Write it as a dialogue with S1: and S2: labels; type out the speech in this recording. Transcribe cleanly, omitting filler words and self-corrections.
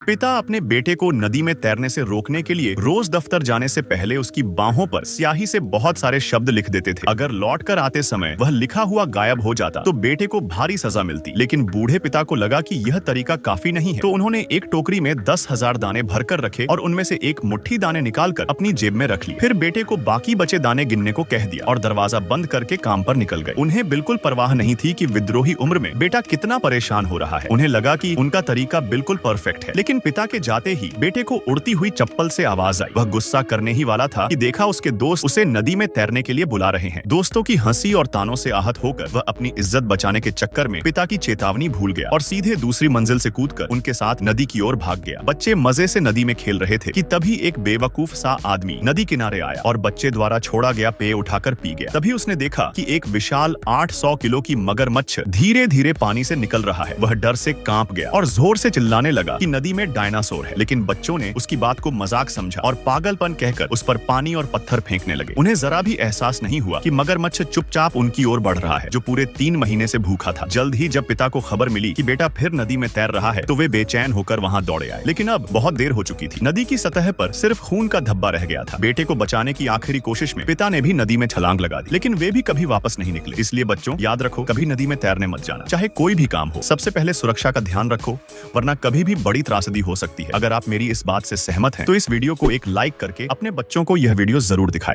S1: पिता अपने बेटे को नदी में तैरने से रोकने के लिए रोज दफ्तर जाने से पहले उसकी बाहों पर स्याही से बहुत सारे शब्द लिख देते थे। अगर लौटकर आते समय वह लिखा हुआ गायब हो जाता तो बेटे को भारी सजा मिलती। लेकिन बूढ़े पिता को लगा कि यह तरीका काफी नहीं है, तो उन्होंने एक टोकरी में 10,000 दाने भरकर रखे और उनमें से एक मुट्ठी दाने निकालकर अपनी जेब में रख ली। फिर बेटे को बाकी बचे दाने गिनने को कह दिया और दरवाजा बंद करके काम पर निकल गए। उन्हें बिल्कुल परवाह नहीं थी कि विद्रोही उम्र में बेटा कितना परेशान हो रहा है। उन्हें लगा कि उनका तरीका बिल्कुल परफेक्ट है। लेकिन पिता के जाते ही बेटे को उड़ती हुई चप्पल से आवाज आई। वह गुस्सा करने ही वाला था कि देखा उसके दोस्त उसे नदी में तैरने के लिए बुला रहे हैं। दोस्तों की हंसी और तानों से आहत होकर वह अपनी इज्जत बचाने के चक्कर में पिता की चेतावनी भूल गया और सीधे दूसरी मंजिल से कूदकर उनके साथ नदी की ओर भाग गया। बच्चे मजे से नदी में खेल रहे थे कि तभी एक बेवकूफ सा आदमी नदी किनारे आया और बच्चे द्वारा छोड़ा गया पेय उठाकर पी गया। तभी उसने देखा कि एक विशाल 800 किलो की मगरमच्छ धीरे धीरे पानी से निकल रहा है। वह डर से कांप गया और जोर से चिल्लाने लगा कि नदी में डायनासोर है। लेकिन बच्चों ने उसकी बात को मजाक समझा और पागलपन कहकर उस पर पानी और पत्थर फेंकने लगे। उन्हें जरा भी एहसास नहीं हुआ कि मगरमच्छ चुपचाप उनकी ओर बढ़ रहा है, जो पूरे 3 महीने से भूखा था। जल्द ही जब पिता को खबर मिली कि बेटा फिर नदी में तैर रहा है तो वे बेचैन होकर वहां दौड़े आए। लेकिन अब बहुत देर हो चुकी थी। नदी की सतह पर सिर्फ खून का धब्बा रह गया था। बेटे को बचाने की आखिरी कोशिश में पिता ने भी नदी में छलांग लगा दी, लेकिन वे भी कभी वापस नहीं निकले। इसलिए बच्चों, याद रखो, कभी नदी में तैरने मत जाना। चाहे कोई भी काम हो, सबसे पहले सुरक्षा का ध्यान रखो, वरना कभी भी बड़ी त्रासदी हो सकती है। अगर आप मेरी इस बात से सहमत हैं तो इस वीडियो को एक लाइक करके अपने बच्चों को यह वीडियो जरूर दिखाएं।